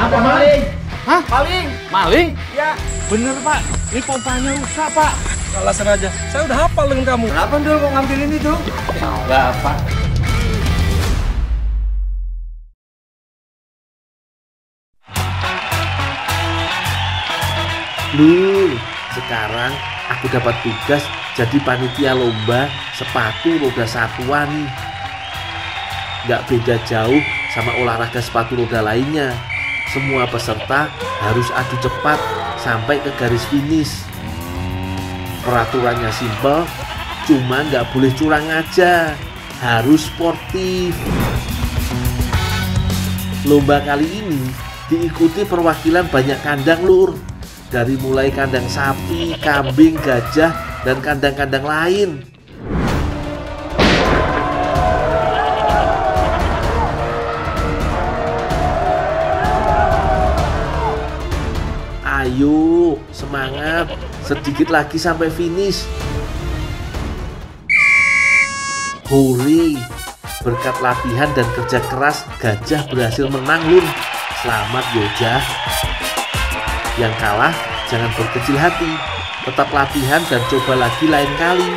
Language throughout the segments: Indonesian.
Apa maling? Hah? Maling? Maling? Ya. Bener Pak, ini pompanya rusak Pak. Salah sengaja. Saya udah hafal dengan kamu. Kenapa Dul kok ngambilin itu? Enggak Pak. Lur, sekarang aku dapat tugas jadi panitia lomba sepatu roda satuan nih. Nggak beda jauh sama olahraga sepatu roda lainnya. Semua peserta harus adu cepat sampai ke garis finish. Peraturannya simpel, cuma nggak boleh curang aja. Harus sportif. Lomba kali ini diikuti perwakilan banyak kandang, Lur. Dari mulai kandang sapi, kambing, gajah, dan kandang-kandang lain. Ayo, semangat. Sedikit lagi sampai finish. Hore! Berkat latihan dan kerja keras, gajah berhasil menang, Lur. Selamat, Yojah. Yang kalah, jangan berkecil hati. Tetap latihan dan coba lagi lain kali.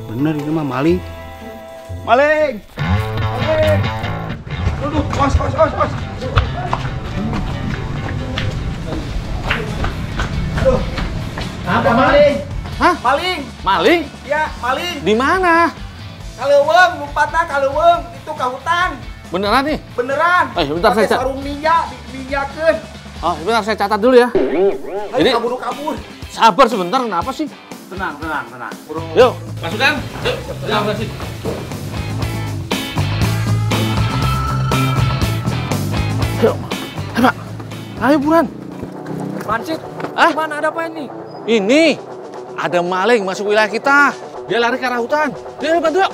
Bener ini mah maling. Maling! Maling! Aduh, os. Aduh. Apa maling? Hah? Maling! Maling? Ya, maling. Di mana? Kaleuweung, lompatna kaleuweung, itu ka hutan. Beneran nih? Beneran. Bentar Pakai saya sarung ninja, ninjakeun. Oh, bentar saya catat dulu ya. Ayo Ini kabur. sabar sebentar, kenapa sih? Tenang. Burung. Yuk. Masukkan. Yuk. Terima kasih. Yuk. Pak. Ayo buruan. Pancit. Ah? Gimana ada apa ini? Ini ada maling masuk wilayah kita. Dia lari ke arah hutan. Dia bantu yuk.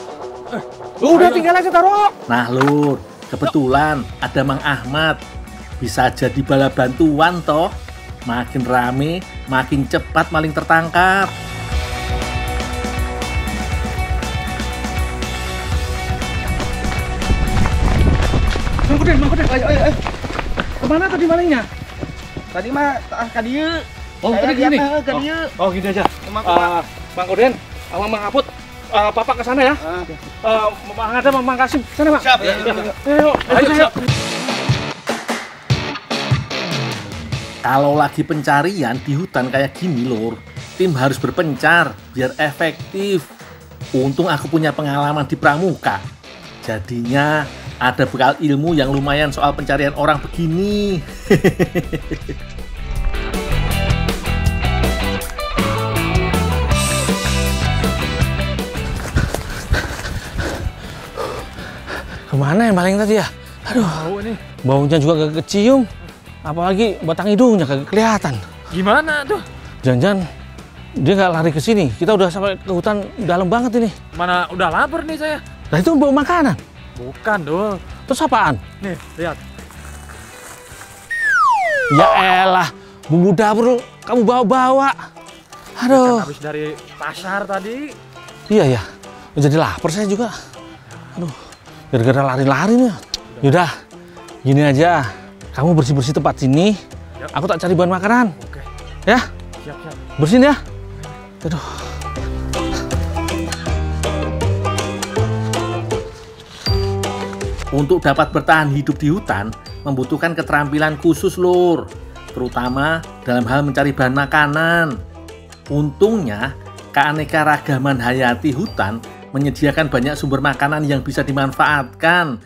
Udah tinggal aja taruh. Nah, Lur, kebetulan ada Mang Ahmad. Bisa jadi bala bantuan toh. Makin rame, makin cepat maling tertangkap. Mang Kuden, ayo. Kemana tadi malingnya? Tadi mah ka dieu. Oh, Saya tadi gini. lihat ka dieu. Oh, gini aja. Kumaha? Mang Kuden, sama Mang Aput, Papa ke sana ya. Mang Ada, Mang Kasim, sana Pak. Siap. Ayo. Kalau lagi pencarian di hutan kayak gini, Lur, tim harus berpencar biar efektif. Untung aku punya pengalaman di pramuka. Jadinya ada bekal ilmu yang lumayan soal pencarian orang begini. Kemana ya maling tadi ya? Aduh, Tahu nih. baunya juga gak kecium. Apalagi batang hidungnya kagak kelihatan. Gimana tuh? Jangan-jangan dia nggak lari ke sini. Kita udah sampai ke hutan dalam banget ini. Mana udah lapar nih saya. Nah itu bawa makanan. Bukan, Dul. Terus apaan? Nih, lihat. Ya elah, bumbu dapur kamu bawa-bawa. Aduh. Kan habis dari pasar tadi. Iya ya. Jadi lapar saya juga. Aduh. Gara-gara lari-lari nih. Yaudah, gini aja. Kamu bersih-bersih tempat sini. Yap. Aku tak cari bahan makanan. Oke. Ya, Siap. bersihin ya. Aduh. Untuk dapat bertahan hidup di hutan, membutuhkan keterampilan khusus, Lur. Terutama dalam hal mencari bahan makanan. Untungnya, keanekaragaman hayati hutan menyediakan banyak sumber makanan yang bisa dimanfaatkan.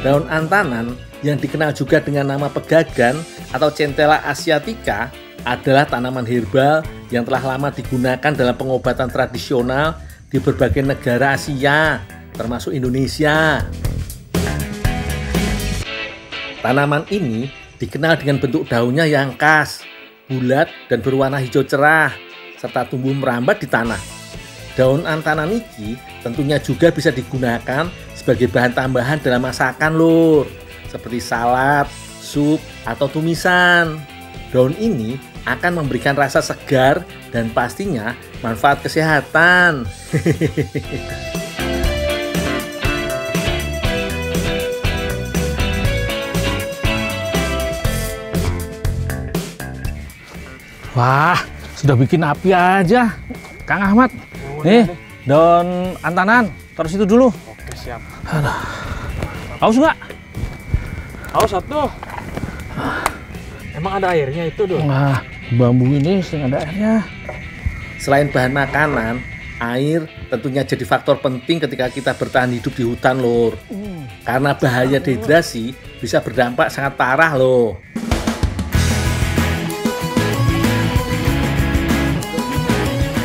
Daun antanan yang dikenal juga dengan nama pegagan atau Centella asiatica adalah tanaman herbal yang telah lama digunakan dalam pengobatan tradisional di berbagai negara Asia, termasuk Indonesia. Tanaman ini dikenal dengan bentuk daunnya yang khas, bulat dan berwarna hijau cerah, serta tumbuh merambat di tanah. Daun antanan iki tentunya juga bisa digunakan sebagai bahan tambahan dalam masakan lur, seperti salad, sup, atau tumisan. Daun ini akan memberikan rasa segar dan pastinya manfaat kesehatan. Wah, sudah bikin api aja, Kang Ahmad. Nih, daun antanan, taruh situ dulu. Oke, siap. Haus nggak? Haus satu. Emang ada airnya itu, Dul? Nah, bambu ini sering ada airnya. Selain bahan makanan, air tentunya jadi faktor penting ketika kita bertahan hidup di hutan lur. Karena bahaya dehidrasi bisa berdampak sangat parah loh.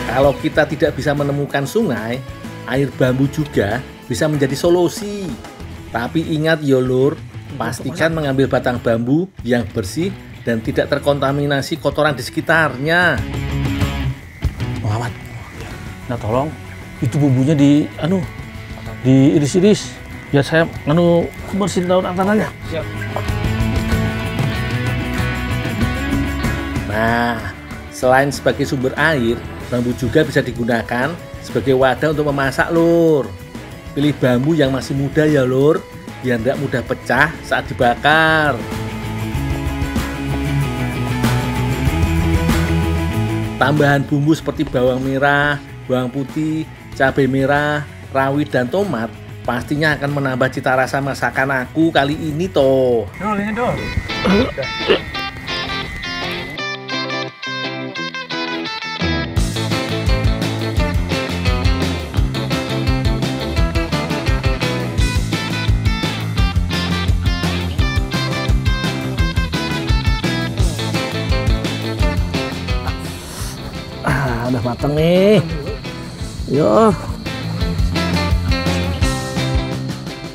Kalau kita tidak bisa menemukan sungai, air bambu juga bisa menjadi solusi. Tapi ingat ya lur, pastikan mengambil batang bambu yang bersih dan tidak terkontaminasi kotoran di sekitarnya. Muhammad, nah tolong itu bumbunya diiris-iris biar saya bersihin daun antanannya. Siap. Nah, selain sebagai sumber air, bambu juga bisa digunakan sebagai wadah untuk memasak lur. Pilih bambu yang masih muda ya lur, biar tidak mudah pecah saat dibakar. Tambahan bumbu seperti bawang merah, bawang putih, cabai merah, rawit, dan tomat pastinya akan menambah cita rasa masakan aku kali ini toh. Dul, ini Dul. Udah matang nih. Yo.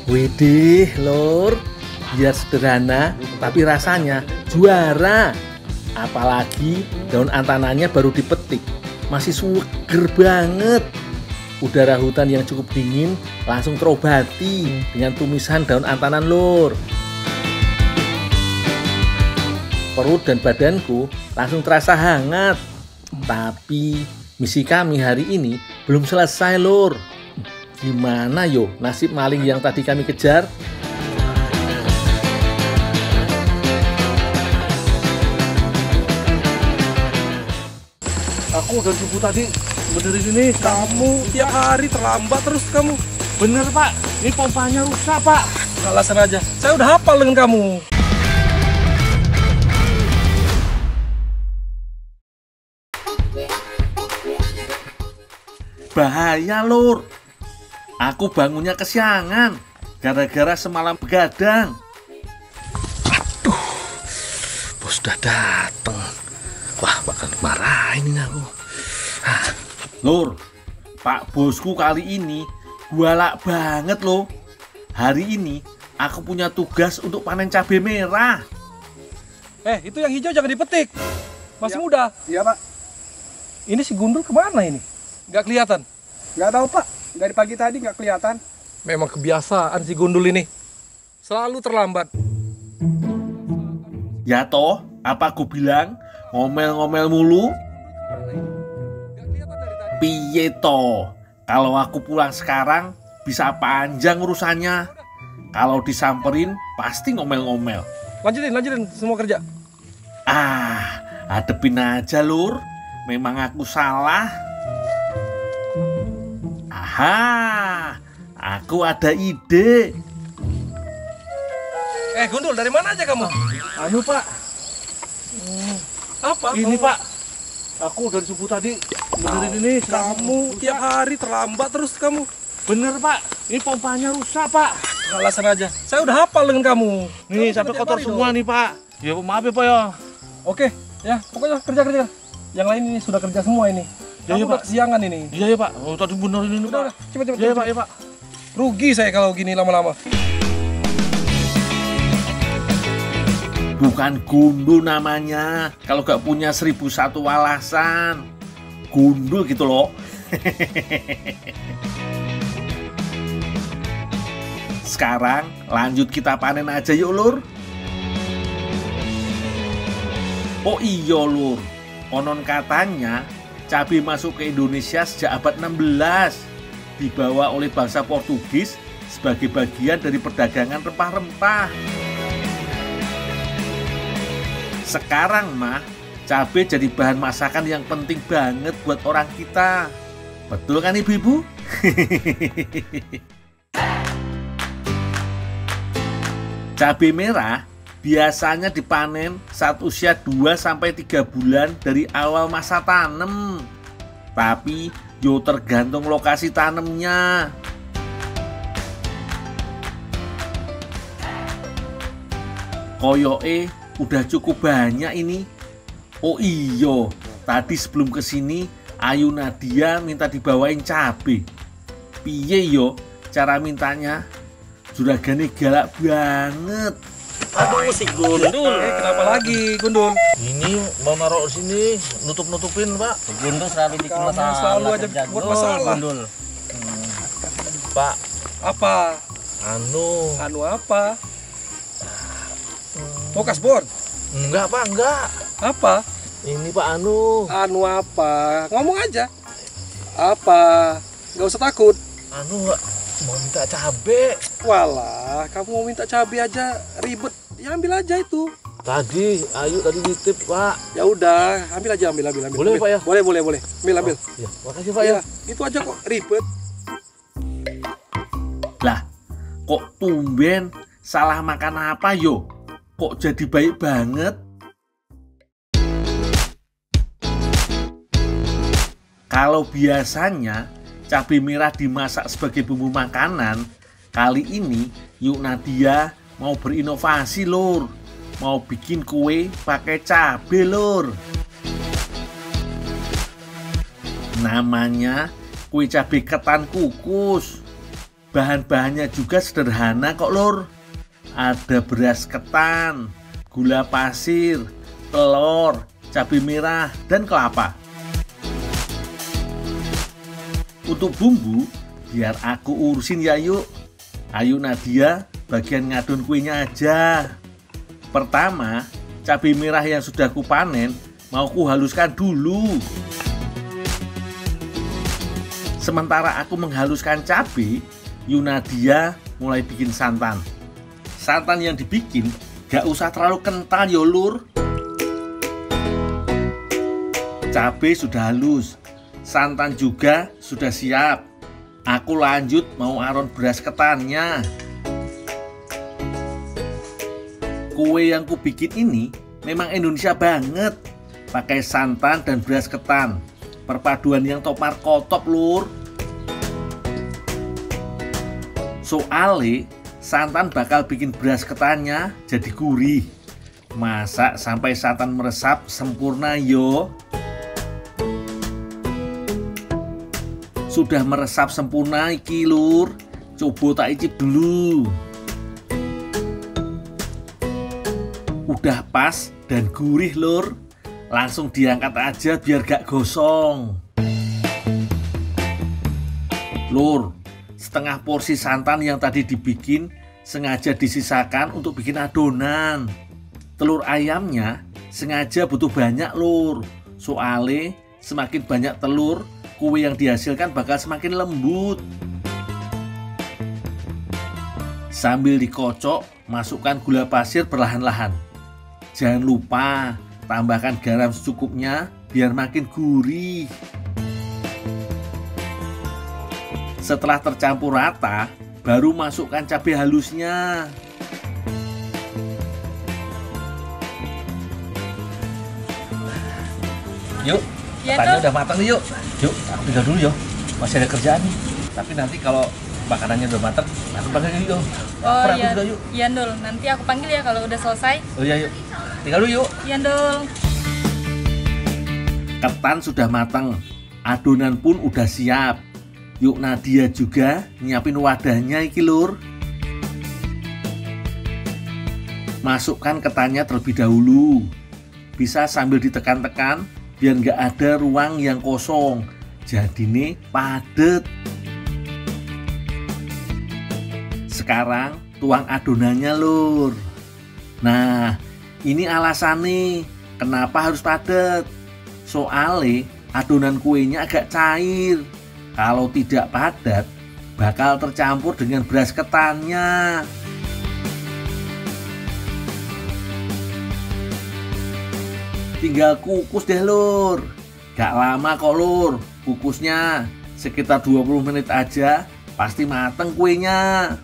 Widih lur, biar sederhana tapi rasanya juara. Apalagi daun antanannya baru dipetik, masih seger banget. Udara hutan yang cukup dingin langsung terobati dengan tumisan daun antanan lur. Perut dan badanku langsung terasa hangat. Tapi misi kami hari ini belum selesai lur. Gimana yo nasib maling yang tadi kami kejar? Aku udah subuh tadi benerin ini. Kamu tiap hari terlambat terus kamu. Bener Pak, ini pompanya rusak Pak. Alasan aja, saya udah hafal dengan kamu. Bahaya lur, aku bangunnya kesiangan gara-gara semalam begadang. Bos udah dateng. Wah, bakal dimarahin ini aku. Lur, Pak bosku kali ini galak banget loh. Hari ini aku punya tugas untuk panen cabai merah. Itu yang hijau jangan dipetik. Masih muda. Iya Pak. Ini si Gundul kemana ini? Nggak kelihatan. Nggak tahu Pak. Dari pagi tadi nggak kelihatan. Memang kebiasaan si Gundul ini. Selalu terlambat. Ya toh, apa aku bilang ngomel-ngomel mulu? Piye toh, kalau aku pulang sekarang bisa panjang urusannya. Kalau disamperin pasti ngomel-ngomel. Lanjutin semua kerja. Hadepin aja lur. Memang aku salah. Aku ada ide. Gundul, dari mana aja kamu? Anu Pak. Apa? Ini Pak, aku dari subuh tadi benerin ini. Kamu tiap hari terlambat terus kamu. Bener Pak, ini pompanya rusak Pak. Alasan aja, saya udah hafal dengan kamu. Nih, Kamu sampai tiap kotor hari semua dong. nih Pak. Ya maaf ya Pak ya. Oke, ya pokoknya kerja. Yang lain ini sudah kerja semua ini. Ya, Kamu iya, udah Pak. kesiangan ini. Iya ya Pak, tadi benerin ini Udah, Pak. cepet. Iya Pak, iya Pak. Rugi saya kalau gini lama-lama. Bukan gundul namanya. Kalau gak punya 1001 alasan. Gundul gitu loh. Sekarang lanjut kita panen aja yuk lur. Oh iya lur, konon katanya cabai masuk ke Indonesia sejak abad 16, dibawa oleh bangsa Portugis sebagai bagian dari perdagangan rempah-rempah. Sekarang mah cabai jadi bahan masakan yang penting banget buat orang kita. Betul kan ibu-ibu? Cabai merah biasanya dipanen saat usia 2-3 bulan dari awal masa tanam. Tapi yo tergantung lokasi tanamnya. Koyoke udah cukup banyak ini. Oh iyo, tadi sebelum kesini Ayu Nadia minta dibawain cabai. Piye yo cara mintanya? Juragane galak banget. Aduh si Gundul. Kenapa lagi Gundul? Ini mau naruh sini, nutup-nutupin Pak. Si Gundul selalu bikin Kamu masalah. selalu aja buat masalah. Gundul. Pak, Apa? Anu apa? Mau kasbon? enggak Pak, enggak. Apa? Ini Pak Anu apa? Ngomong aja. Apa? Gak usah takut. mau minta cabe. Walah, kamu mau minta cabai aja ribet. Ya ambil aja itu. Tadi Ayu tadi nitip Pak. Ya udah, ambil aja, ambil. Boleh, Pak, ya? Boleh. Ambil. Ya, makasih Pak ya. Itu aja kok ribet. Lah, kok tumben salah makan apa yo? Kok jadi baik banget? Kalau biasanya cabai merah dimasak sebagai bumbu makanan, kali ini Yuk Nadia mau berinovasi lur. Mau bikin kue pakai cabai lur. Namanya kue cabai ketan kukus. Bahan-bahannya juga sederhana kok lur. Ada beras ketan, gula pasir, telur, cabai merah, dan kelapa. Untuk bumbu, biar aku urusin ya yuk. Ayo Nadia, bagian ngadon kuenya aja. Pertama, cabai merah yang sudah ku panen mau ku haluskan dulu. Sementara aku menghaluskan cabai, Yunadia mulai bikin santan. Santan yang dibikin gak usah terlalu kental yo lur. Cabai sudah halus, santan juga sudah siap. Aku lanjut mau aron beras ketannya. Kue yang ku bikin ini memang Indonesia banget. Pakai santan dan beras ketan. Perpaduan yang topar kotop lur. Soale santan bakal bikin beras ketannya jadi gurih. Masak sampai santan meresap sempurna yo. Sudah meresap sempurna iki lur. Coba tak icip dulu. Udah pas dan gurih lur. Langsung diangkat aja biar gak gosong. Lur, setengah porsi santan yang tadi dibikin sengaja disisakan untuk bikin adonan. Telur ayamnya sengaja butuh banyak lur. Soale semakin banyak telur, kue yang dihasilkan bakal semakin lembut. Sambil dikocok, masukkan gula pasir perlahan-lahan. Jangan lupa tambahkan garam secukupnya biar makin gurih. Setelah tercampur rata, baru masukkan cabai halusnya. Yuk, Ya, ketannya Tuh. udah matang nih yuk. Yuk, aku tinggal dulu yuk. Masih ada kerjaan nih. Tapi nanti kalau makanannya udah matang, aku panggil yuk. Oh Lapar aku iya, juga, yuk. iya Ndul. Nanti aku panggil ya kalau udah selesai. Oh iya yuk. Tinggal dulu yuk. Iya Ndul. Ketan sudah matang, adonan pun udah siap. Yuk Nadia juga nyiapin wadahnya iki lur. Masukkan ketannya terlebih dahulu. Bisa sambil ditekan-tekan biar nggak ada ruang yang kosong. Jadi nih padet. Sekarang tuang adonannya lur. Nah ini alasannya kenapa harus padet. Soalnya adonan kuenya agak cair. Kalau tidak padat bakal tercampur dengan beras ketannya. Tinggal kukus deh lur. Gak lama kok lur kukusnya. Sekitar 20 menit aja pasti mateng kuenya.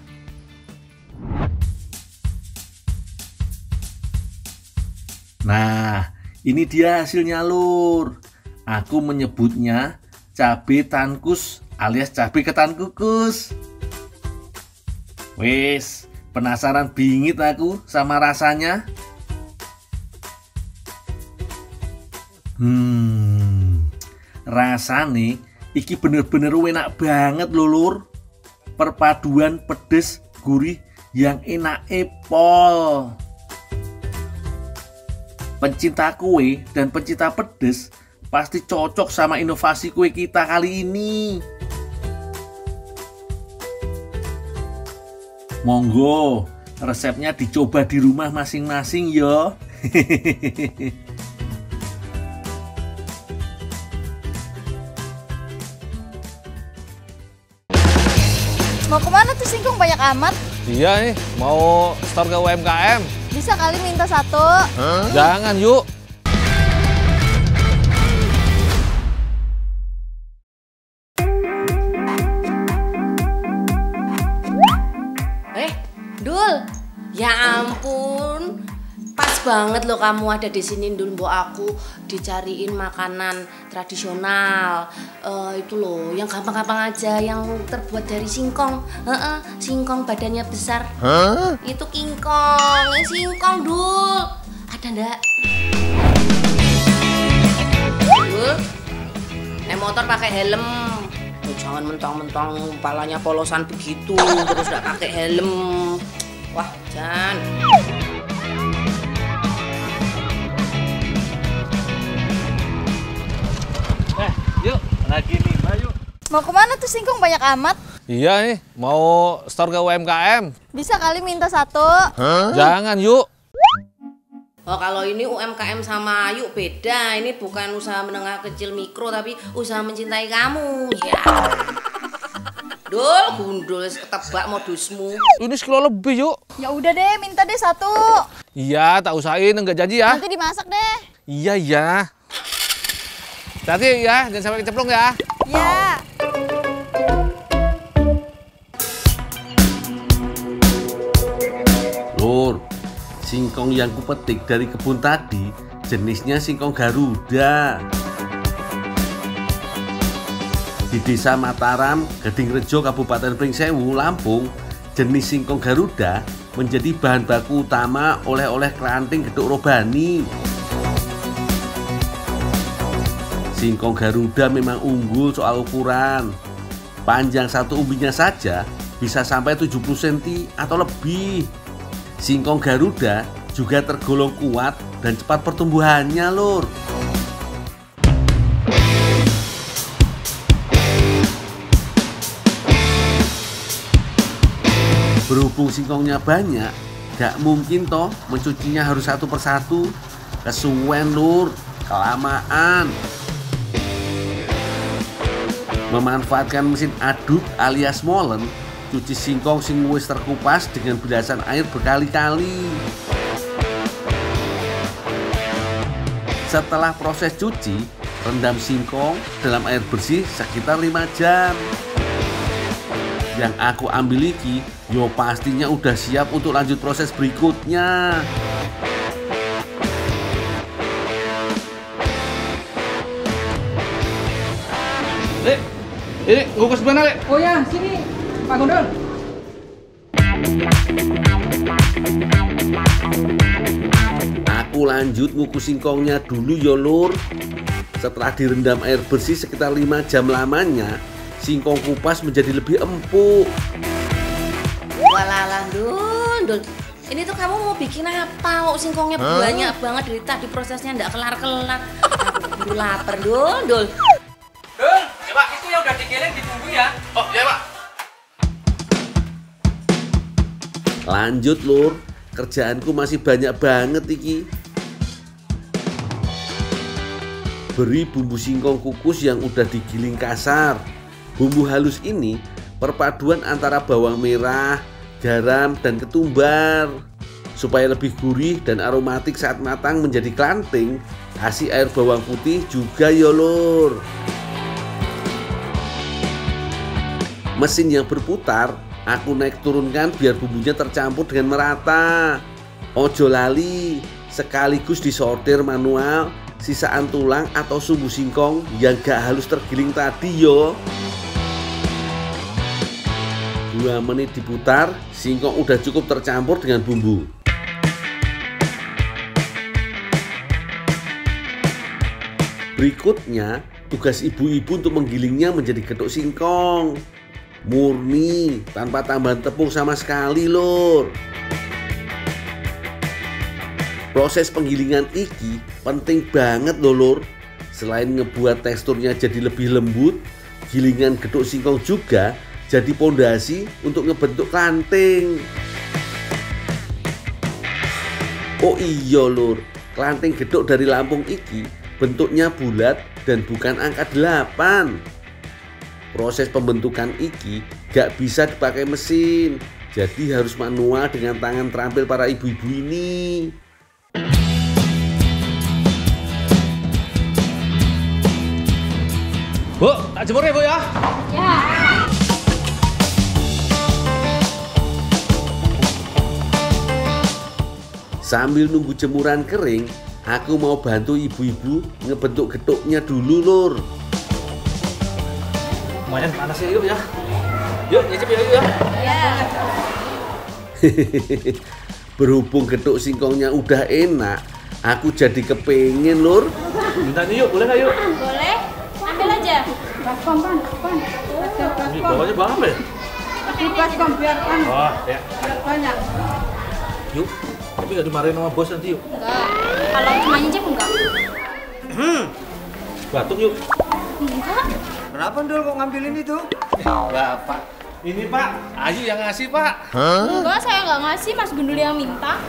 Nah ini dia hasilnya lur. Aku menyebutnya cabai tankus alias cabai ketan kukus. Wes, penasaran bingit aku sama rasanya. Rasane iki bener-bener enak banget lho lur. Perpaduan pedes gurih yang enak pol. Pencinta kue dan pencinta pedes pasti cocok sama inovasi kue kita kali ini. Monggo, resepnya dicoba di rumah masing-masing yo. Mau kemana tuh Singkong banyak amat? Iya nih, mau store ke UMKM. Bisa kali minta satu. Jangan yuk. Dul, ya ampun, pas banget loh kamu ada di sini Dul. Mbok aku dicariin makanan tradisional, itu loh, yang gampang-gampang aja, yang terbuat dari singkong. Singkong badannya besar. Itu kingkong, yang singkong Dul. Ada ndak? Dul, naik motor pakai helm. Jangan mentang-mentang kepalanya polosan begitu terus gak pakai helm. Wah, Jan. Yuk, lagi nih, ayo. Mau kemana tuh Singkong banyak amat? Iya nih, mau store ke UMKM. Bisa kali minta satu. Jangan yuk. Oh, kalau ini UMKM sama Ayu beda. Ini bukan usaha menengah kecil mikro, tapi usaha mencintai kamu. Ya. Dul, gundul ketebak modusmu. Ini sekilo lebih yuk. Ya udah deh, minta deh satu. Iya, tak usahain, enggak janji ya. Nanti dimasak deh. Iya, iya. Hati-hati ya, jangan sampai kecemplung ya. Ya. Lur, singkong yang kupetik dari kebun tadi jenisnya singkong Garuda. Di Desa Mataram, Gadingrejo, Kabupaten Pringsewu, Lampung, jenis singkong Garuda menjadi bahan baku utama oleh-oleh kelanting Geduk Robani. Singkong Garuda memang unggul soal ukuran. Panjang satu umbinya saja bisa sampai 70 cm atau lebih. Singkong Garuda juga tergolong kuat dan cepat pertumbuhannya, lur. Berhubung singkongnya banyak, gak mungkin toh mencucinya harus satu persatu. Kesuwen lur, kelamaan. Memanfaatkan mesin aduk alias molen, cuci singkong sing wis terkupas dengan bilasan air berkali-kali. Setelah proses cuci, rendam singkong dalam air bersih sekitar 5 jam. Yang aku ambil iki, yo pastinya udah siap untuk lanjut proses berikutnya. Lek, ini ngukus mana, Lek? Oh ya, sini Pak Gondol. Aku lanjut ngukus singkongnya dulu ya lur. Setelah direndam air bersih sekitar 5 jam lamanya, singkong kupas menjadi lebih empuk. Walalah, Dul. Ini tuh kamu mau bikin apa? Kok singkongnya banyak banget dari tadi prosesnya nggak kelar-kelar. Aku baru lapar, Dul. Dul, ya Pak, itu yang udah digiling ditunggu ya. Oh, ya Pak. Lanjut Lur, kerjaanku masih banyak banget iki. Beri bumbu singkong kukus yang udah digiling kasar. Bumbu halus ini perpaduan antara bawang merah, garam, dan ketumbar. Supaya lebih gurih dan aromatik saat matang menjadi klanting, kasih air bawang putih juga ya Lur. Mesin yang berputar aku naik turunkan biar bumbunya tercampur dengan merata. Ojo lali, sekaligus disortir manual sisaan tulang atau sumbu singkong yang gak halus tergiling tadi yo. 2 menit diputar, singkong udah cukup tercampur dengan bumbu. Berikutnya, tugas ibu-ibu untuk menggilingnya menjadi getuk singkong. Murni, tanpa tambahan tepung sama sekali Lur. Proses penggilingan iki penting banget loh Lur. Selain ngebuat teksturnya jadi lebih lembut, gilingan getuk singkong juga jadi pondasi untuk ngebentuk klanting. Oh iya Lur, klanting getuk dari Lampung iki bentuknya bulat dan bukan angka 8. Proses pembentukan iki gak bisa dipakai mesin, jadi harus manual dengan tangan terampil para ibu-ibu ini. Bu, tak jemur ya Bu ya? Ya. Sambil nunggu jemuran kering, aku mau bantu ibu-ibu ngebentuk getuknya dulu Lur. Lumayan panas ya yuk ya. Yuk, nyicip ya yuk ya. Ya. Berhubung getuk singkongnya udah enak, aku jadi kepengen Lur. Minta nih yuk, boleh nggak yuk? Boleh? Ambil aja. Ini bawahnya berapa ya? Baskom biarkan Oh, ya. biar banyak. Yuk, tapi nggak dimarahin sama bos nanti yuk. Enggak. Kalau cuma nyicip enggak? Batuk yuk. Enggak. Kenapa Dul kok ngambilin itu? Enggak, Pak. Ini Pak, Ayu yang ngasih Pak. Enggak, saya enggak ngasih, Mas Gundul yang minta.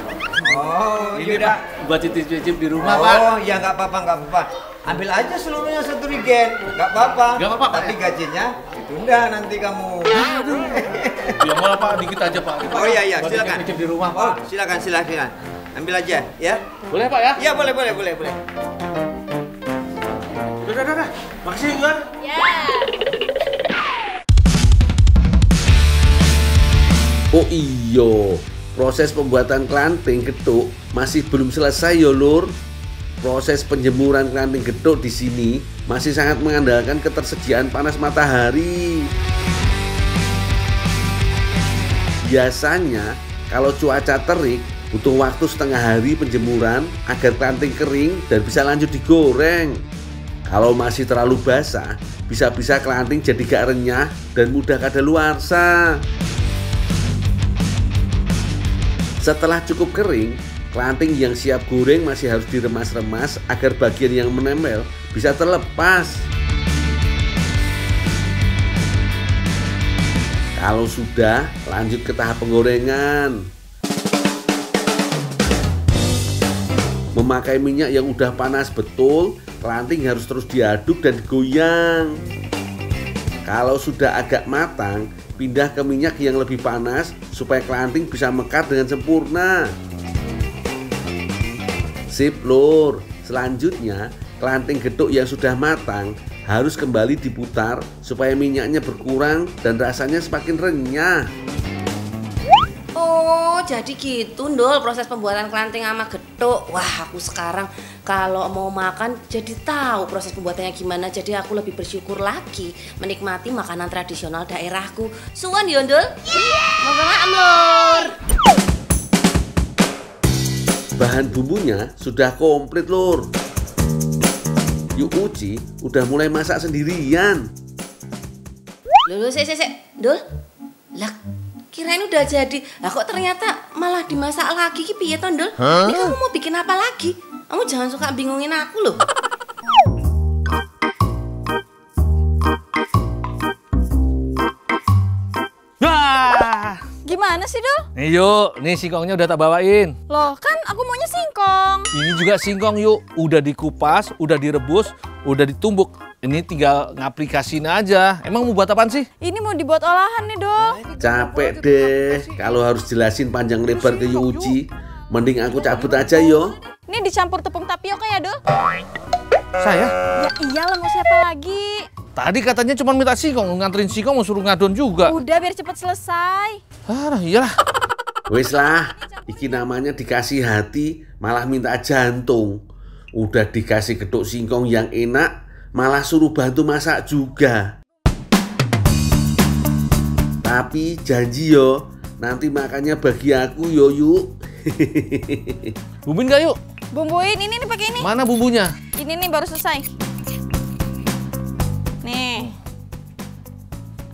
Oh, Ini iya. Pak, buat cicip-cicip di rumah Pak. Oh, ya nggak apa-apa, nggak apa-apa. Ambil aja seluruhnya 1 rigen, nggak apa-apa. Nggak apa-apa, Pak. Tapi gajinya ditunda nanti kamu. Ya mau Pak, dikit aja Pak. Oh iya, Buat silakan. cicip-cicip di rumah Oh, Pak. silakan. Ambil aja, ya. Boleh Pak ya? Iya, boleh. Udah. Makasih ya. Ya. Oh iya, proses pembuatan klanting getuk masih belum selesai ya Lur. Proses penjemuran klanting getuk di sini masih sangat mengandalkan ketersediaan panas matahari. Biasanya kalau cuaca terik butuh waktu setengah hari penjemuran agar klanting kering dan bisa lanjut digoreng. Kalau masih terlalu basah, bisa-bisa klanting jadi gak renyah dan mudah kadaluarsa. Setelah cukup kering, klanting yang siap goreng masih harus diremas-remas agar bagian yang menempel bisa terlepas. Kalau sudah, lanjut ke tahap penggorengan. Memakai minyak yang udah panas betul, klanting harus terus diaduk dan digoyang. Kalau sudah agak matang, pindah ke minyak yang lebih panas supaya klanting bisa mekar dengan sempurna. Sip Lur, selanjutnya klanting getuk yang sudah matang harus kembali diputar supaya minyaknya berkurang dan rasanya semakin renyah. Oh, jadi gitu Ndul proses pembuatan klanting sama getuk. Wah, aku sekarang kalau mau makan jadi tahu proses pembuatannya gimana. Jadi aku lebih bersyukur lagi menikmati makanan tradisional daerahku. Suwan ya Ndul? Mau makan Lur. Bahan bumbunya sudah komplit Lur. Yuk Uci udah mulai masak sendirian. Lho, sik. Ndul. Lah, ki kirain udah jadi. Lah kok ternyata malah dimasak lagi ki piye to, Ndul? Ini kamu mau bikin apa lagi? Kamu jangan suka bingungin aku loh. Wah! Gimana sih, Dul? Nih yuk, nih singkongnya udah tak bawain. Loh, kan aku maunya singkong. Ini juga singkong yuk, udah dikupas, udah direbus, udah ditumbuk. Ini tinggal ngaplikasiin aja. Emang mau buat apaan sih? Ini mau dibuat olahan nih, Dul. Capek deh kalau harus jelasin panjang lebar ke Yuji. Mending aku cabut aja yo. Ini dicampur tepung tapioka ya, Dul? Saya? Ya iyalah, mau siapa lagi? Tadi katanya cuma minta singkong, nganterin singkong mau suruh ngadon juga. Udah, biar cepet selesai. Ah, iyalah. Wes lah, iki namanya dikasih hati malah minta jantung. Udah dikasih geduk singkong yang enak, malah suruh bantu masak juga. Tapi janji yo, nanti makannya bagi aku yo yuk. Bumbuin gak yuk? Bumbuin, ini nih pakai ini. Mana bumbunya? Ini nih baru selesai. Nih.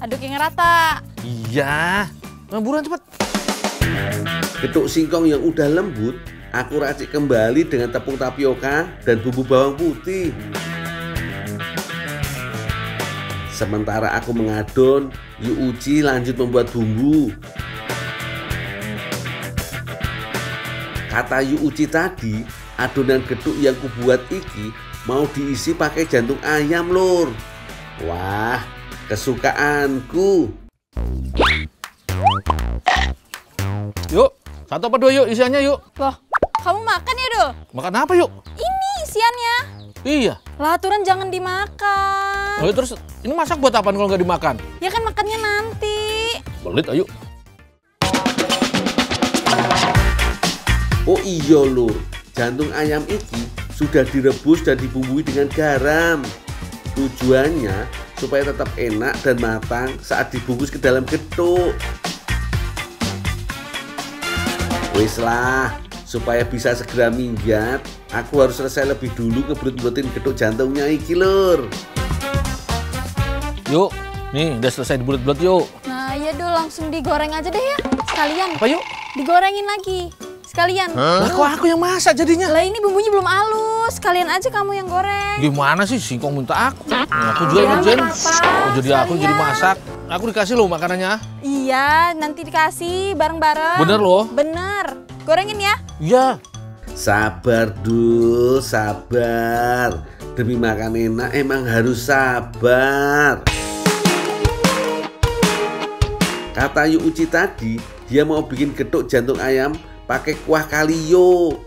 Aduk yang rata. Iya. Nah, buruan cepet. Geduk singkong yang udah lembut, aku racik kembali dengan tepung tapioka dan bumbu bawang putih. Sementara aku mengadon, Yu Uci lanjut membuat bumbu. Kata Yu Uci tadi, adonan geduk yang kubuat iki mau diisi pakai jantung ayam, Lur. Wah, kesukaanku. Yuk, satu apa dua yuk isiannya yuk. Loh, kamu makan ya, Dul? Makan apa yuk? Ini isiannya. Iya. Lah, aturan jangan dimakan. Oh, terus ini masak buat apaan kalau nggak dimakan? Ya kan makannya nanti. Belit, ayo. Oh iya, Lur, jantung ayam iki sudah direbus dan dibumbui dengan garam. Tujuannya supaya tetap enak dan matang saat dibungkus ke dalam geduk. Wes lah, supaya bisa segera minggat, aku harus selesai lebih dulu ngebelut-belutin geduk jantungnya iki, Lur. Yuk, nih udah selesai dibulet-bulet yuk. Nah, iya, Dul, langsung digoreng aja deh ya. Sekalian. Apa yuk? Digorengin lagi. Sekalian. Lah kok aku yang masak jadinya? Lah ini bumbunya belum halus. Sekalian aja kamu yang goreng. Gimana sih singkong minta aku? Nah, aku juga yang ngerjain. Oh, jadi aku jadi masak. Aku dikasih loh makanannya. Iya, nanti dikasih bareng-bareng. Bener loh? Bener. Gorengin ya. Iya. Sabar, Dul, sabar. Demi makan enak emang harus sabar. Kata Yu Uci tadi, dia mau bikin geduk jantung ayam pakai kuah kalio.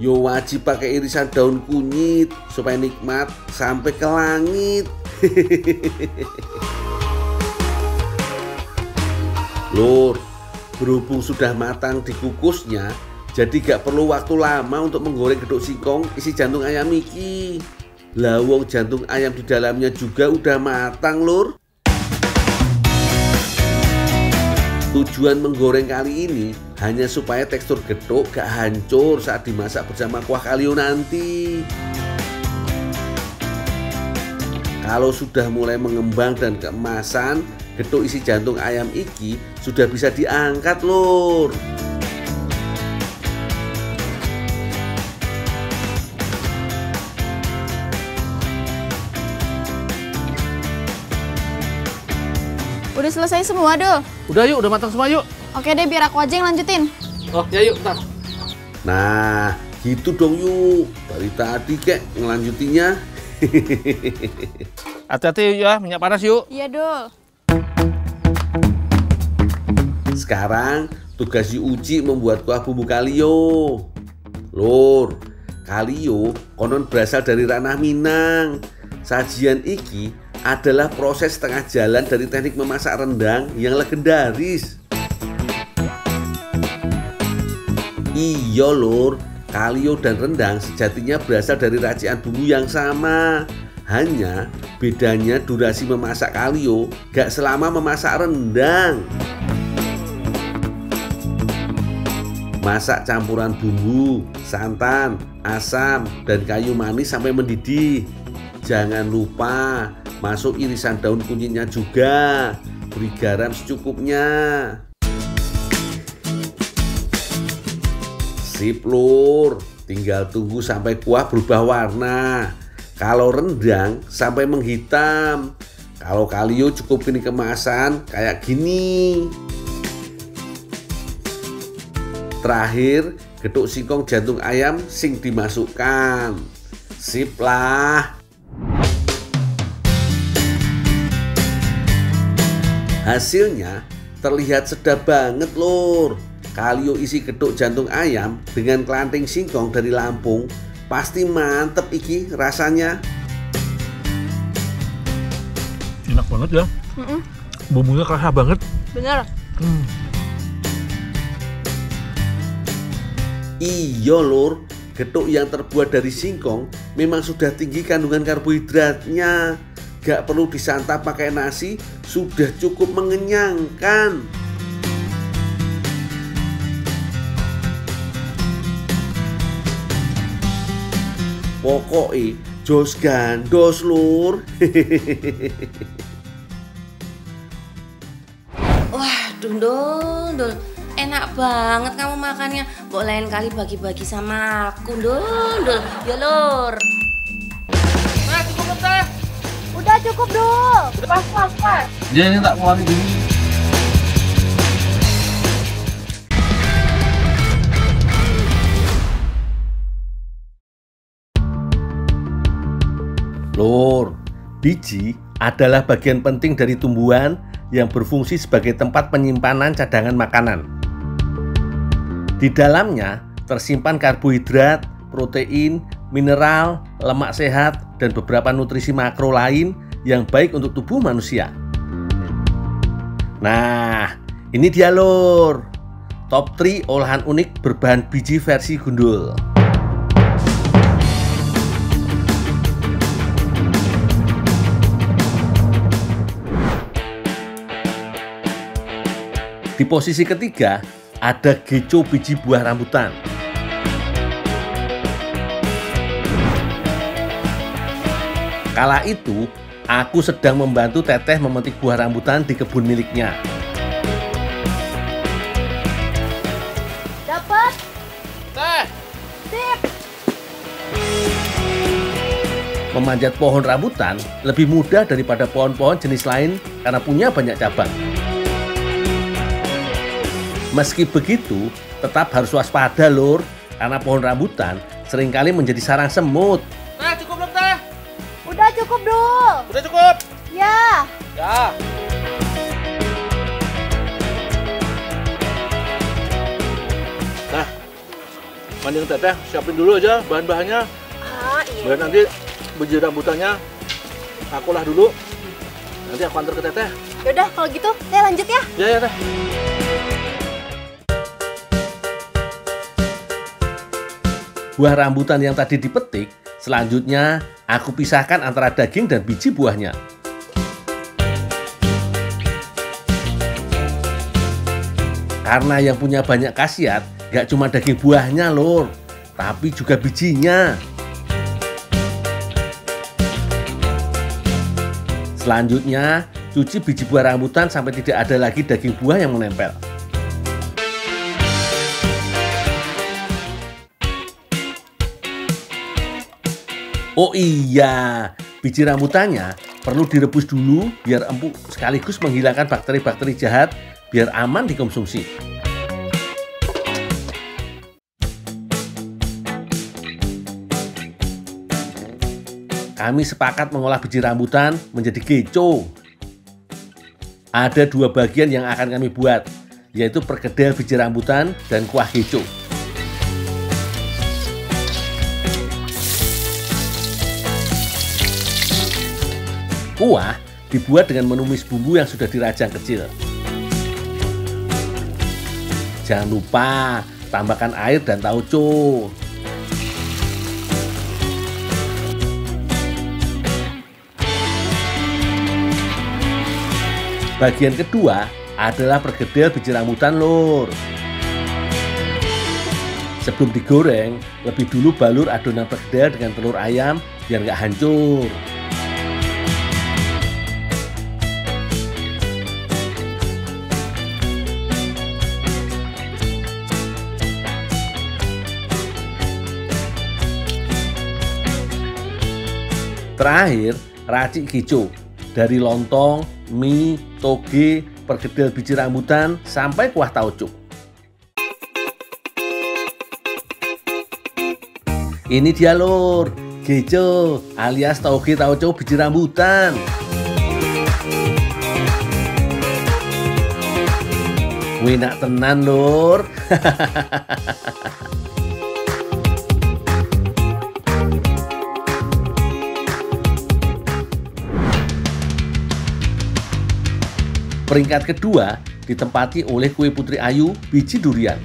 Yo wajib pakai irisan daun kunyit supaya nikmat sampai ke langit. Lur, berhubung sudah matang dikukusnya, jadi gak perlu waktu lama untuk menggoreng geduk singkong isi jantung ayam iki. Lawong jantung ayam di dalamnya juga udah matang, Lur. Tujuan menggoreng kali ini hanya supaya tekstur geduk gak hancur saat dimasak bersama kuah kalio nanti. Kalau sudah mulai mengembang dan keemasan, geduk isi jantung ayam iki sudah bisa diangkat, Lur. Udah selesai semua, Dul? Udah yuk, udah matang semua yuk. Oke deh, biar aku aja yang lanjutin. Oh, ya yuk, ntar. Nah, gitu dong yuk. Dari tadi kek ngelanjutinya. Hati-hati ya, minyak panas yuk. Iya, Dul. Sekarang tugas Yu Uci membuat kuah bumbu kalio. Lur, kalio konon berasal dari ranah Minang. Sajian iki adalah proses setengah jalan dari teknik memasak rendang yang legendaris. Iya, Lur, kalio dan rendang sejatinya berasal dari racikan bumbu yang sama. Hanya bedanya durasi memasak kalio gak selama memasak rendang. Masak campuran bumbu, santan, asam, dan kayu manis sampai mendidih. Jangan lupa masuk irisan daun kunyitnya juga. Beri garam secukupnya. Sip lur, tinggal tunggu sampai kuah berubah warna. Kalau rendang sampai menghitam. Kalau kalio cukup ini kemasan kayak gini. Terakhir, getuk singkong jantung ayam sing dimasukkan. Sip lah. Hasilnya terlihat sedap banget lur. Kalio isi getuk jantung ayam dengan kelanting singkong dari Lampung pasti mantep iki rasanya. Enak banget ya. Bumbunya kerasa banget. Bener. Iya lur, getuk yang terbuat dari singkong memang sudah tinggi kandungan karbohidratnya. Gak perlu disantap pakai nasi, sudah cukup mengenyangkan. Pokoknya jos gandos lur. Wah, Dul, enak banget kamu makannya. Mbok lain kali bagi-bagi sama aku, Dul. Ya, Lur. Nah, cukup teh. Udah cukup, Dul. Pas. Dia ini tak mau gini. Lur, biji adalah bagian penting dari tumbuhan yang berfungsi sebagai tempat penyimpanan cadangan makanan. Di dalamnya tersimpan karbohidrat, protein, mineral, lemak sehat, dan beberapa nutrisi makro lain yang baik untuk tubuh manusia. Nah, ini dia lur, top 3 olahan unik berbahan biji versi gundul. Di posisi ketiga ada geco biji buah rambutan. Kala itu aku sedang membantu Teteh memetik buah rambutan di kebun miliknya. Dapat. Teh. Sip. Memanjat pohon rambutan lebih mudah daripada pohon-pohon jenis lain karena punya banyak cabang. Meski begitu, tetap harus waspada lur, karena pohon rambutan seringkali menjadi sarang semut. Nah, cukup belum teh? Udah cukup, Dul. Udah cukup. Ya. Ya. Nah, mending Teteh siapin dulu aja bahan-bahannya. Ah, iya. Biar nanti biji rambutannya aku lah dulu. Nanti aku antar ke Teteh. Yaudah, kalau gitu, saya lanjut ya. Ya, Teh. Buah rambutan yang tadi dipetik, selanjutnya aku pisahkan antara daging dan biji buahnya. Karena yang punya banyak khasiat, gak cuma daging buahnya lor, tapi juga bijinya. Selanjutnya, cuci biji buah rambutan sampai tidak ada lagi daging buah yang menempel. Oh iya, biji rambutannya perlu direbus dulu biar empuk sekaligus menghilangkan bakteri-bakteri jahat biar aman dikonsumsi. Kami sepakat mengolah biji rambutan menjadi geco. Ada 2 bagian yang akan kami buat, yaitu perkedel biji rambutan dan kuah geco. Kuah dibuat dengan menumis bumbu yang sudah dirajang kecil. Jangan lupa tambahkan air dan tauco. Bagian kedua adalah perkedel biji rambutan lor. Sebelum digoreng, lebih dulu balur adonan perkedel dengan telur ayam biar nggak hancur. Terakhir, racik gico. Dari lontong, mie, toge, perkedel biji rambutan, sampai kuah tauco. Ini dia lur, gico alias toge tauco biji rambutan. Enak tenan lur. Peringkat kedua ditempati oleh kue Putri Ayu biji durian.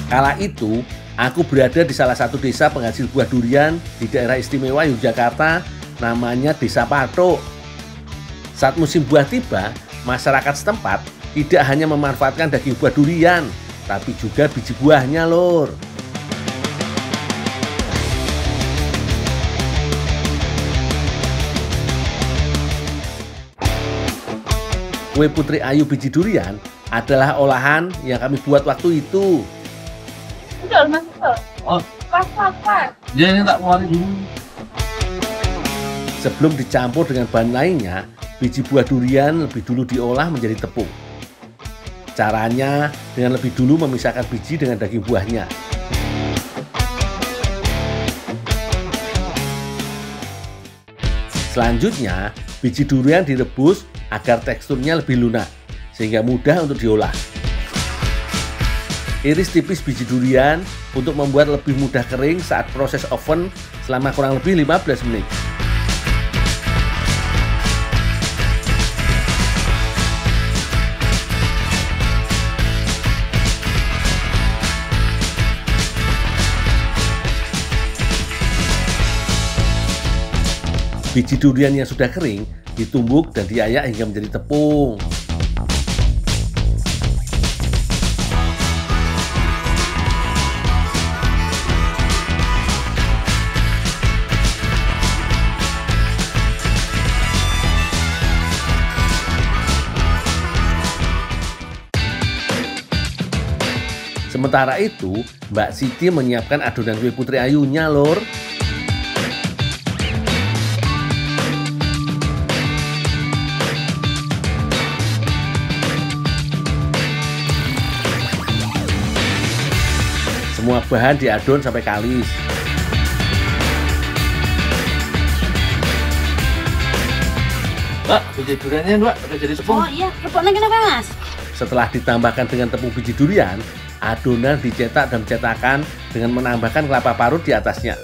Kala itu, aku berada di salah satu desa penghasil buah durian di daerah istimewa Yogyakarta, namanya Desa Patok. Saat musim buah tiba, masyarakat setempat tidak hanya memanfaatkan daging buah durian, tapi juga biji buahnya lur. Kue Putri Ayu biji durian adalah olahan yang kami buat waktu itu. Udah, Mas. Oh, Pas. dia ini tak keluarin dulu. Sebelum dicampur dengan bahan lainnya, biji buah durian lebih dulu diolah menjadi tepung. Caranya dengan lebih dulu memisahkan biji dengan daging buahnya. Selanjutnya, biji durian direbus agar teksturnya lebih lunak, sehingga mudah untuk diolah. Iris tipis biji durian untuk membuat lebih mudah kering saat proses oven selama kurang lebih 15 menit. Biji durian yang sudah kering ditumbuk dan diayak hingga menjadi tepung. Sementara itu, Mbak Siti menyiapkan adonan kue Putri Ayunya lor. Semua bahan diadon sampai kalis. Mbak, biji duriannya Mbak udah jadi tepung. Oh iya, lepoknya kenapa Mas? Setelah ditambahkan dengan tepung biji durian, adonan dicetak dan cetakan dengan menambahkan kelapa parut di atasnya.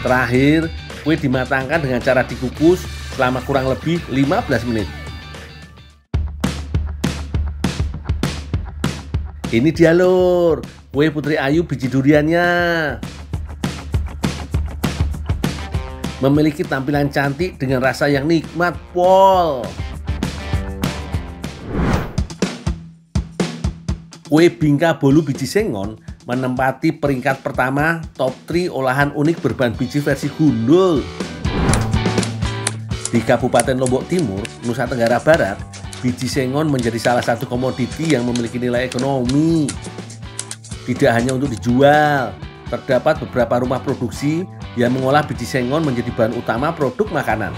Terakhir, kue dimatangkan dengan cara dikukus selama kurang lebih 15 menit. Ini dia lur, kue Putri Ayu biji duriannya. Memiliki tampilan cantik dengan rasa yang nikmat pol. Kue Bingka Bolu biji sengon menempati peringkat pertama top 3 olahan unik berbahan biji versi gundul. Di Kabupaten Lombok Timur, Nusa Tenggara Barat, biji sengon menjadi salah satu komoditi yang memiliki nilai ekonomi. Tidak hanya untuk dijual, terdapat beberapa rumah produksi yang mengolah biji sengon menjadi bahan utama produk makanan.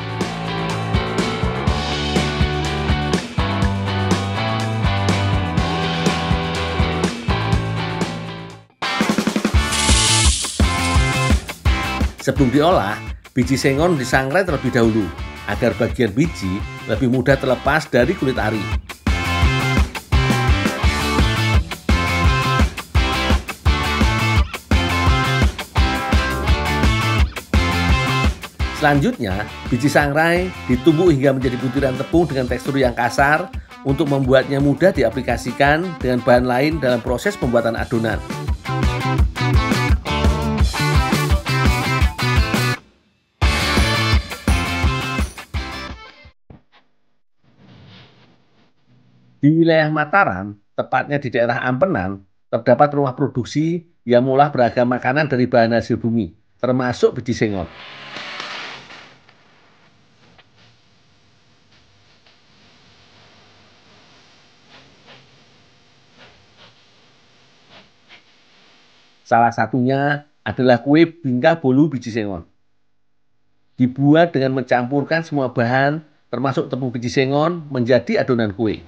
Sebelum diolah, biji sengon disangrai terlebih dahulu agar bagian biji lebih mudah terlepas dari kulit ari. Selanjutnya, biji sangrai ditumbuk hingga menjadi butiran tepung dengan tekstur yang kasar untuk membuatnya mudah diaplikasikan dengan bahan lain dalam proses pembuatan adonan. Di wilayah Mataram, tepatnya di daerah Ampenan, terdapat rumah produksi yang mengolah beragam makanan dari bahan hasil bumi, termasuk biji sengon. Salah satunya adalah kue bingka bolu biji sengon. Dibuat dengan mencampurkan semua bahan, termasuk tepung biji sengon, menjadi adonan kue.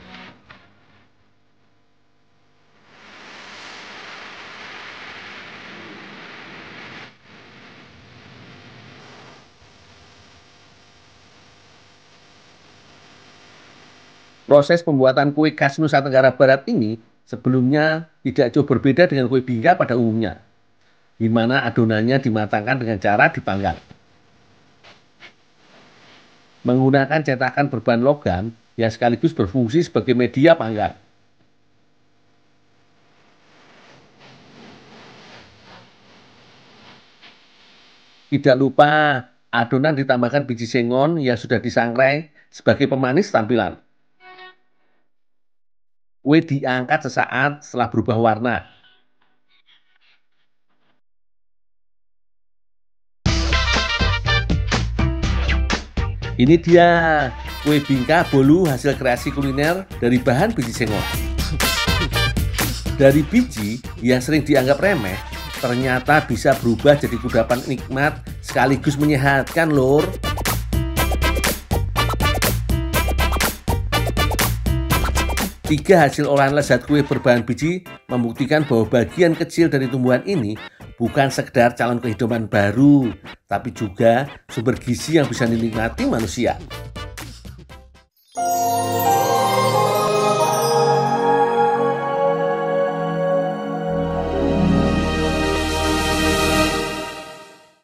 Proses pembuatan kue khas Nusa Tenggara Barat ini sebelumnya tidak jauh berbeda dengan kue bingka pada umumnya, di mana adonannya dimatangkan dengan cara dipanggang. Menggunakan cetakan berbahan logam yang sekaligus berfungsi sebagai media panggang. Tidak lupa adonan ditambahkan biji sengon yang sudah disangrai sebagai pemanis tampilan. Kue diangkat sesaat setelah berubah warna. Ini dia kue bingka bolu hasil kreasi kuliner dari bahan biji sengon. Dari biji yang sering dianggap remeh, ternyata bisa berubah jadi kudapan nikmat sekaligus menyehatkan lor. Tiga hasil olahan lezat kue berbahan biji membuktikan bahwa bagian kecil dari tumbuhan ini bukan sekedar calon kehidupan baru, tapi juga sumber gizi yang bisa dinikmati manusia.